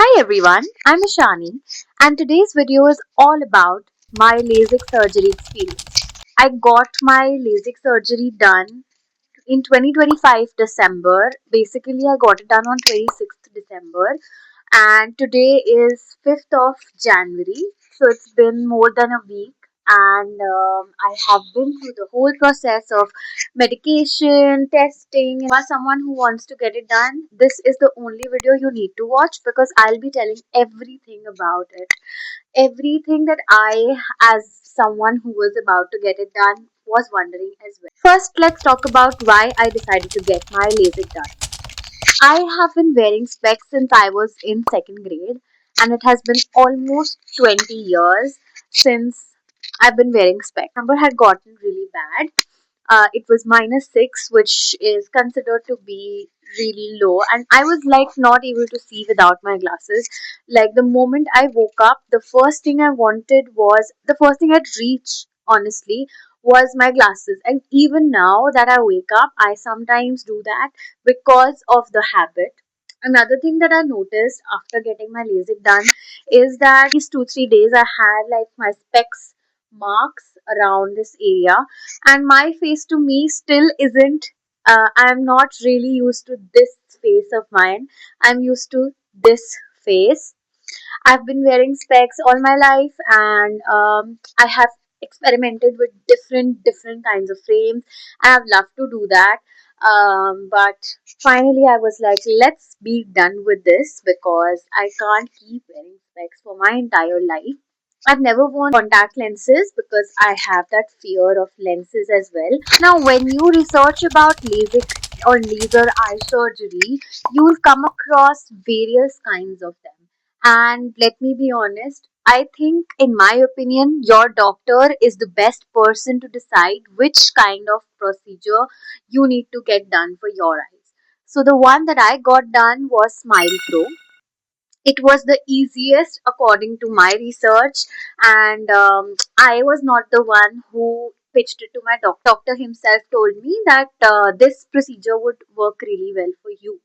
Hi everyone, I'm Ishani and today's video is all about my LASIK surgery experience. I got my LASIK surgery done in 2025 December. Basically, I got it done on 26th December and today is 5th of January. So it's been more than a week and I have been through the whole process of medication, testing. You are someone who wants to get it done, this is the only video you need to watch because I'll be telling everything about it. Everything that I, as someone who was about to get it done, was wondering as well. First, let's talk about why I decided to get my LASIK done. I have been wearing specs since I was in second grade, and it has been almost 20 years since I've been wearing specs. Number had gotten really bad. It was -6, which is considered to be really low, and I was like not able to see without my glasses. Like the moment I woke up, the first thing I'd reach, honestly, was my glasses. And even now that I wake up, I sometimes do that because of the habit. Another thing that I noticed after getting my LASIK done is that these 2-3 days I had like my specs marks around this area, and my face to me still isn't. I'm not really used to this face of mine. I'm used to this face. I've been wearing specs all my life, and I have experimented with different kinds of frames. I have loved to do that, but finally I was like, let's be done with this because I can't keep wearing specs for my entire life. I've never worn contact lenses because I have that fear of lenses as well. Now, when you research about LASIK or laser eye surgery, you'll come across various kinds of them. And let me be honest, I think, in my opinion, your doctor is the best person to decide which kind of procedure you need to get done for your eyes. So, the one that I got done was Smile Pro. It was the easiest according to my research, and I was not the one who pitched it to my doctor himself told me that this procedure would work really well for you.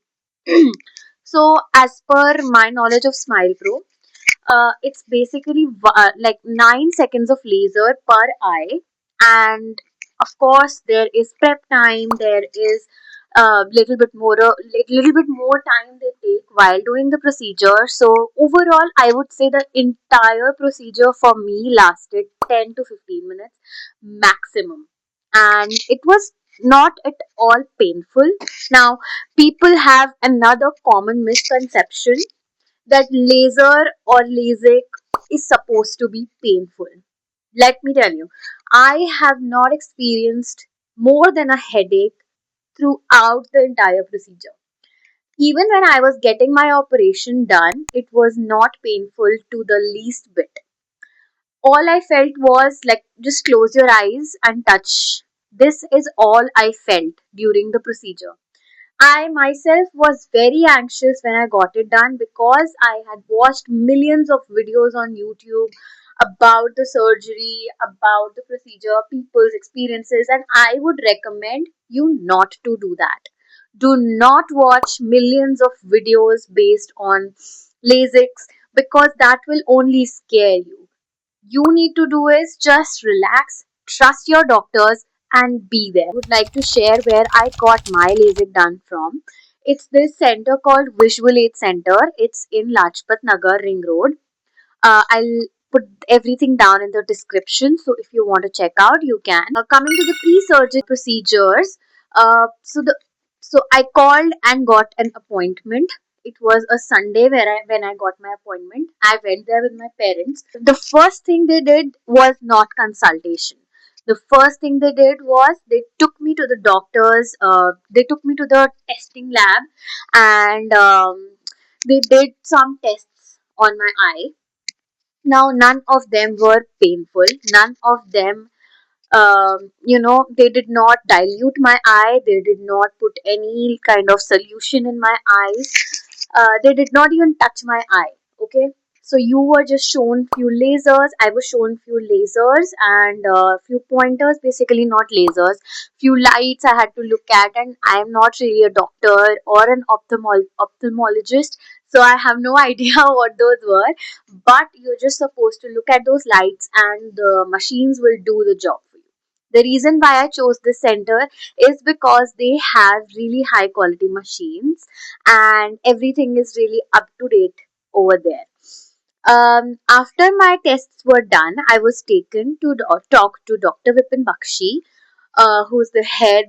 So as per my knowledge of Smile Pro, it's basically like 9 seconds of laser per eye, and of course there is prep time. There is a little bit more time they take while doing the procedure. So overall, I would say the entire procedure for me lasted 10 to 15 minutes maximum, and it was not at all painful. Now, people have another common misconception that laser or LASIK is supposed to be painful. Let me tell you, I have not experienced more than a headache throughout the entire procedure. Even when I was getting my operation done, it was not painful to the least bit. All I felt was like just close your eyes and touch. This is all I felt during the procedure. I myself was very anxious when I got it done because I had watched millions of videos on YouTube about the surgery, about the procedure, people's experiences, and I would recommend you not to do that. Do not watch millions of videos based on LASIKs because that will only scare you. You need to do is just relax, trust your doctors, and be there. I would like to share where I got my LASIK done from. It's this center called Visual Aid Center. It's in Lajpat Nagar Ring Road. I'll put everything down in the description, so if you want to check out, you can. Coming to the pre-surgery procedures, uh, so the so I called and got an appointment. It was a Sunday when I got my appointment. I went there with my parents. The first thing they did was not consultation. The first thing they did was they took me to the doctors. They took me to the testing lab, and they did some tests on my eye. Now, none of them were painful. None of them, they did not dilute my eye. They did not put any kind of solution in my eyes. They did not even touch my eye. Okay. So you were just shown few lasers. I was shown few lasers and few pointers, basically not lasers. Few lights I had to look at, and I am not really a doctor or an ophthalmologist. So I have no idea what those were, but you're just supposed to look at those lights and the machines will do the job for you. The reason why I chose this center is because they have really high quality machines and everything is really up to date over there. After my tests were done, I was taken to talk to Dr. Vipin Bakshi, who's the head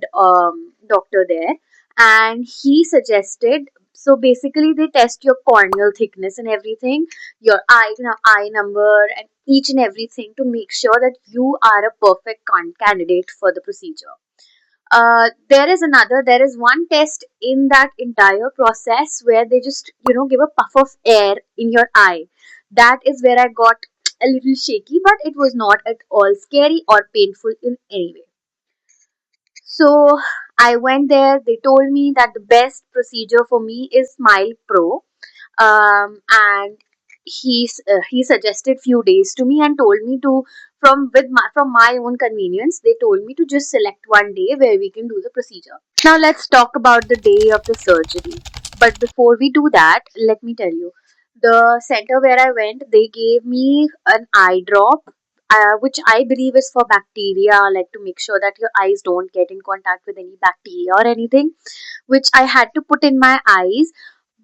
doctor there, and he suggested. So basically, they test your corneal thickness and everything, your eye number, and each and everything to make sure that you are a perfect candidate for the procedure. There is one test in that entire process where they just, give a puff of air in your eye. That is where I got a little shaky, but it was not at all scary or painful in any way. So I went there. They told me that the best procedure for me is Smile Pro, and he suggested few days to me and told me to from my own convenience. They told me to just select one day where we can do the procedure. Now let's talk about the day of the surgery. But before we do that, let me tell you, the center where I went, they gave me an eye drop, which I believe is for bacteria, like to make sure that your eyes don't get in contact with any bacteria or anything, which I had to put in my eyes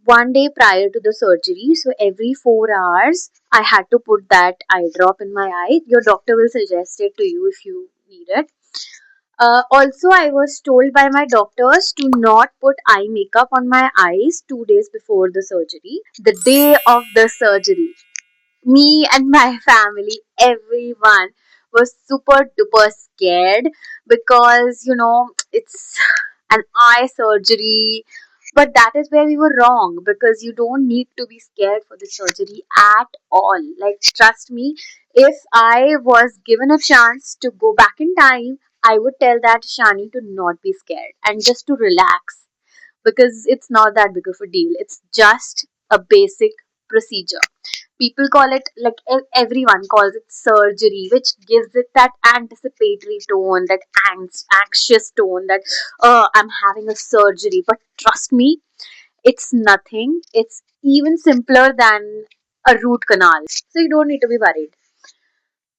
one day prior to the surgery. So every 4 hours, I had to put that eye drop in my eye. Your doctor will suggest it to you if you need it. Also, I was told by my doctors to not put eye makeup on my eyes 2 days before the surgery. The day of the surgery, me and my family, everyone was super duper scared because, it's an eye surgery. But that is where we were wrong, because you don't need to be scared for the surgery at all. Like, trust me, if I was given a chance to go back in time, I would tell that Shani to not be scared and just to relax, because it's not that big of a deal. It's just a basic procedure. People call it, like, everyone calls it surgery, which gives it that anticipatory tone, that anxious tone, that I'm having a surgery. But trust me, it's nothing. It's even simpler than a root canal, so you don't need to be worried.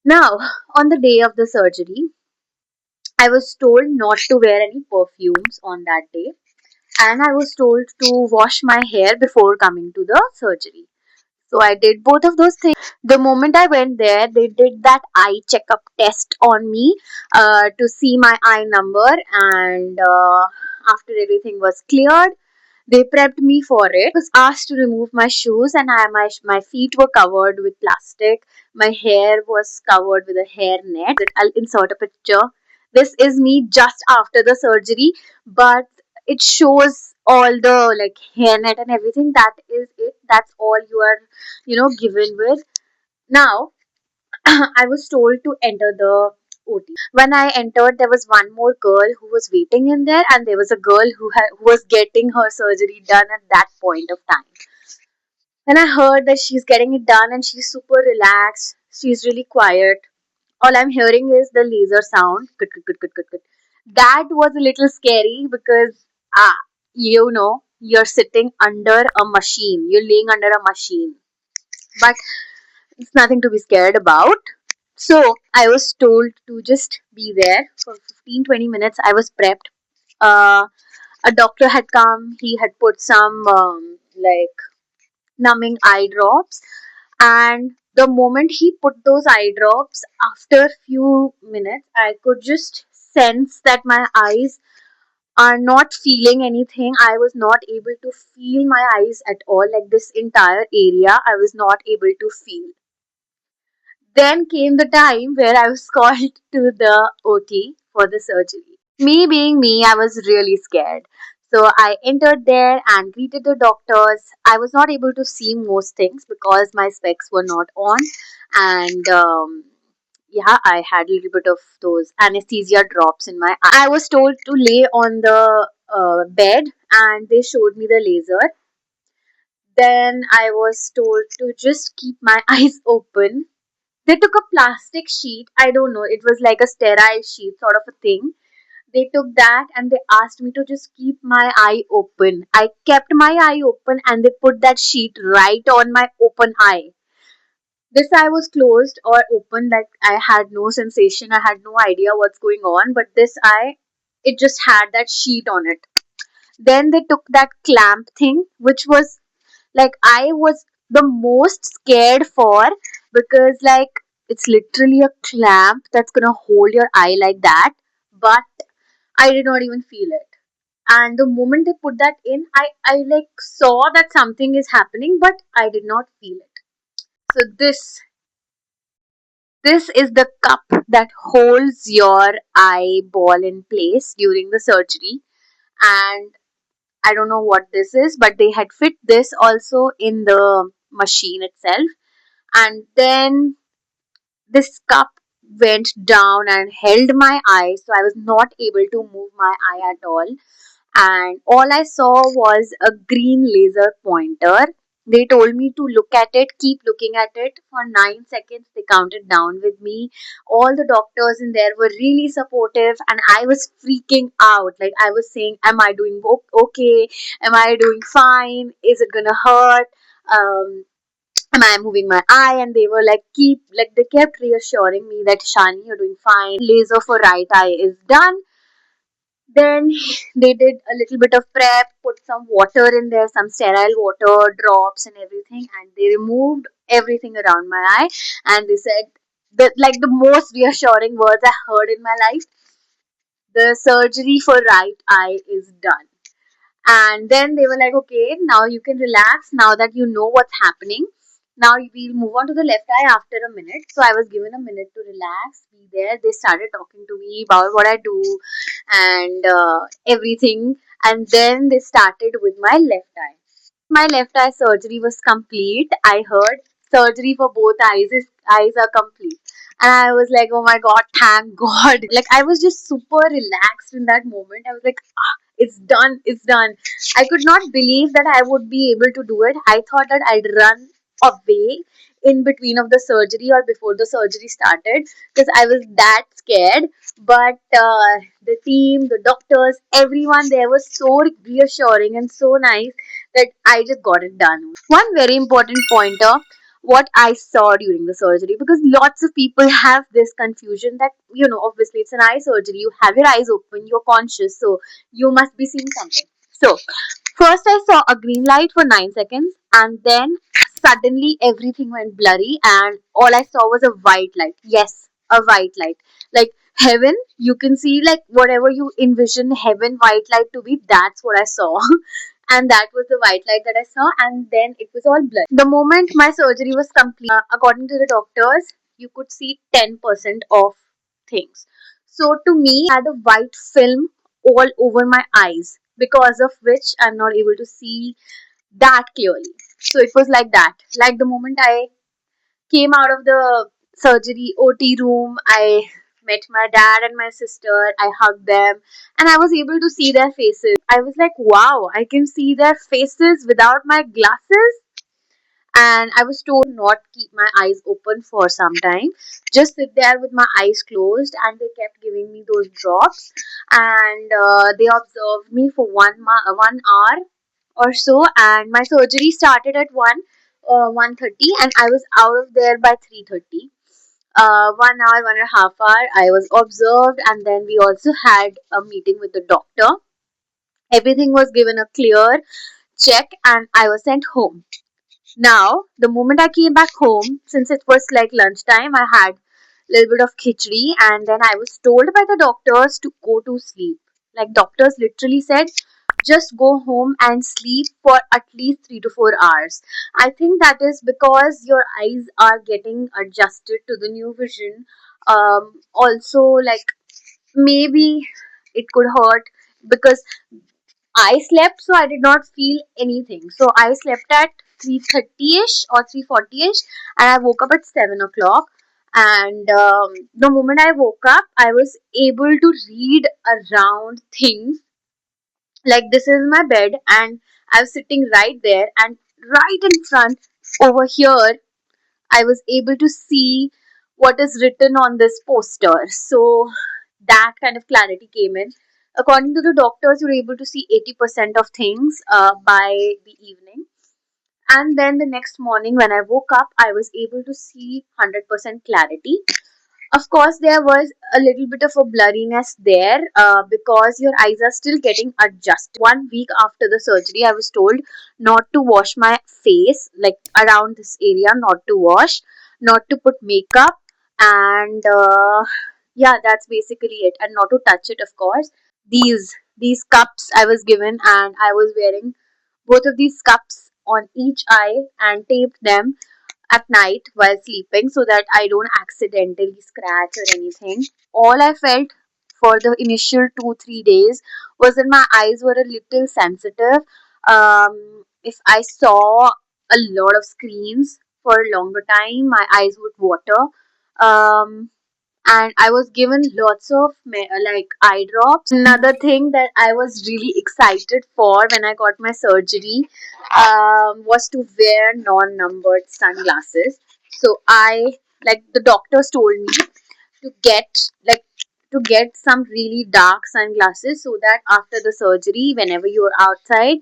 Now, on the day of the surgery, I was told not to wear any perfumes on that day, and I was told to wash my hair before coming to the surgery. So I did both of those things. The moment I went there, they did that eye checkup test on me, to see my eye number, and after everything was cleared, they prepped me for it. I was asked to remove my shoes, and my feet were covered with plastic. My hair was covered with a hair net. I'll insert a picture. This is me just after the surgery, but it shows all the, like, hairnet and everything. That is it. That's all you are, given with. Now, I was told to enter the OT. When I entered, there was one more girl who was waiting in there, and there was a girl who was getting her surgery done at that point of time. When I heard that she's getting it done and she's super relaxed, she's really quiet. All I'm hearing is the laser sound. Kut, kut, kut, kut, kut, kut. That was a little scary because, you're sitting under a machine. You're laying under a machine. But it's nothing to be scared about. So I was told to just be there for 15-20 minutes. I was prepped. Uh, a doctor had come. He had put some, like, numbing eye drops, and the moment he put those eye drops, after few minutes, I could just sense that my eyes are not feeling anything. I was not able to feel my eyes at all. Like, this entire area, I was not able to feel. Then came the time where I was called to the OT for the surgery. Me being me, I was really scared. So I entered there and greeted the doctors. I was not able to see most things because my specs were not on, and yeah, I had a little bit of those anesthesia drops in my eye. I was told to lay on the bed, and they showed me the laser. Then I was told to just keep my eyes open. They took a plastic sheet. I don't know. It was like a sterile sheet sort of a thing. They took that and they asked me to just keep my eye open. I kept my eye open and they put that sheet right on my open eye. This eye was closed or open, like I had no sensation, I had no idea what's going on, but this eye, it just had that sheet on it. Then they took that clamp thing, which was like I was the most scared for, because like it's literally a clamp that's gonna hold your eye like that. But I did not even feel it. And the moment they put that in, I like saw that something is happening, but I did not feel it. So this is the cup that holds your eyeball in place during the surgery. And I don't know what this is, but they had fit this also in the machine itself. And then this cup went down and held my eye, so I was not able to move my eye at all. And all I saw was a green laser pointer. They told me to look at it, keep looking at it for 9 seconds. They counted down with me. All the doctors in there were really supportive, and I was freaking out. Like, I was saying, am I doing okay? Am I doing fine? Is it gonna hurt? Am I moving my eye? And they were like, they kept reassuring me that Shani, you're doing fine. Laser for right eye is done. Then they did a little bit of prep, put some water in there, some sterile water, drops, and everything, and they removed everything around my eye. And they said that, like, the most reassuring words I heard in my life, the surgery for right eye is done. And then they were like, okay, now you can relax now that you know what's happening. Now we'll move on to the left eye after a minute. So I was given a minute to relax, be there. They started talking to me about what I do and everything. And then they started with my left eye. My left eye surgery was complete. I heard surgery for both eyes are complete. And I was like, oh my god, thank God. Like, I was just super relaxed in that moment. I was like, it's done, it's done. I could not believe that I would be able to do it. I thought that I'd run away in between of the surgery or before the surgery started, because I was that scared. But the team, the doctors, everyone there was so reassuring and so nice that I just got it done. One very important pointer, what I saw during the surgery, because lots of people have this confusion that, obviously it's an eye surgery, you have your eyes open, you're conscious, so you must be seeing something. So, first I saw a green light for 9 seconds, and then suddenly everything went blurry, and all I saw was a white light. Yes, a white light. Like heaven, you can see, like, whatever you envision heaven white light to be, that's what I saw. And that was the white light that I saw, and then it was all blurry. The moment my surgery was complete, according to the doctors, you could see 10% of things. So to me, I had a white film all over my eyes, because of which I'm not able to see that clearly. So it was like that. Like the moment I came out of the surgery OT room, I met my dad and my sister. I hugged them and I was able to see their faces. I was like, wow, I can see their faces without my glasses. And I was told not keep my eyes open for some time, just sit there with my eyes closed. And they kept giving me those drops, and they observed me for 1 hour or so. And my surgery started at 1:30, and I was out of there by 3:30. 1 hour, 1.5 hour, I was observed, and then we also had a meeting with the doctor. Everything was given a clear check, and I was sent home. Now, the moment I came back home, since it was like lunchtime, I had a little bit of khichdi, and then I was told by the doctors to go to sleep. Like, doctors literally said, just go home and sleep for at least 3 to 4 hours. I think that is because your eyes are getting adjusted to the new vision. Also, like, maybe it could hurt, because I slept, so I did not feel anything. So I slept at 3:30ish or 3:40ish, and I woke up at 7 o'clock. And the moment I woke up, I was able to read around things. Like, this is my bed, and I was sitting right there, and right in front over here, I was able to see what is written on this poster. So that kind of clarity came in. According to the doctors, you're able to see 80% of things by the evening. And then the next morning, when I woke up, I was able to see 100% clarity. Of course, there was a little bit of a blurriness there because your eyes are still getting adjusted. 1 week after the surgery, I was told not to wash my face, like around this area, not to wash, not to put makeup, and yeah, that's basically it. And not to touch it, of course. These cups I was given, and I was wearing both of these cups on each eye and taped them at night while sleeping so that I don't accidentally scratch or anything. All I felt for the initial 2 3 days was that my eyes were a little sensitive. If I saw a lot of screens for a longer time, my eyes would water. And I was given lots of like eye drops. Another thing that I was really excited for when I got my surgery was to wear non-numbered sunglasses. So I, like the doctors told me, to get like to get some really dark sunglasses so that after the surgery, whenever you're outside,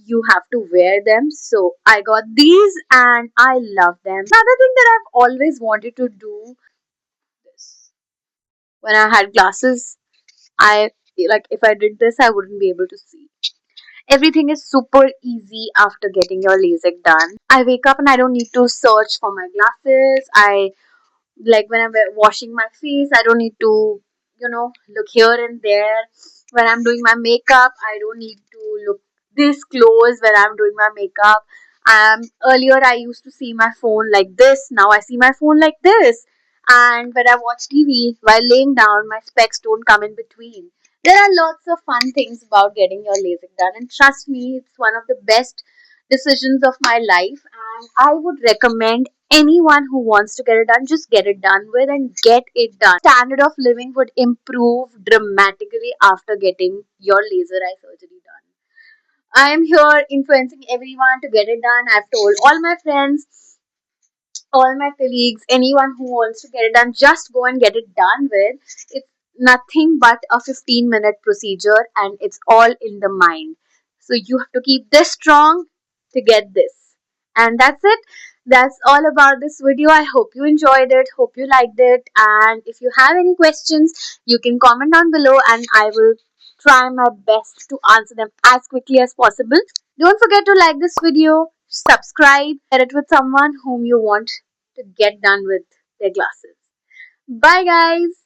you have to wear them. So I got these and I love them. Another thing that I've always wanted to do this. When I had glasses, I like if I did this, I wouldn't be able to see. Everything is super easy after getting your LASIK done. I wake up and I don't need to search for my glasses. I like when I'm washing my face, I don't need to, look here and there. When I'm doing my makeup, I don't need to look this close when I'm doing my makeup. Earlier I used to see my phone like this. Now I see my phone like this. And when I watch TV while laying down, my specs don't come in between. There are lots of fun things about getting your LASIK done, and trust me, it's one of the best decisions of my life. And I would recommend anyone who wants to get it done, just get it done with and get it done. Standard of living would improve dramatically after getting your laser eye surgery done. I am here influencing everyone to get it done. I've told all my friends, all my colleagues, anyone who wants to get it done, just go and get it done with. It's nothing but a 15-minute procedure, and it's all in the mind. So you have to keep this strong to get this. And that's it. That's all about this video. I hope you enjoyed it. Hope you liked it. And if you have any questions, you can comment down below and I will try my best to answer them as quickly as possible. Don't forget to like this video, subscribe, share it with someone whom you want to get done with their glasses. Bye, guys.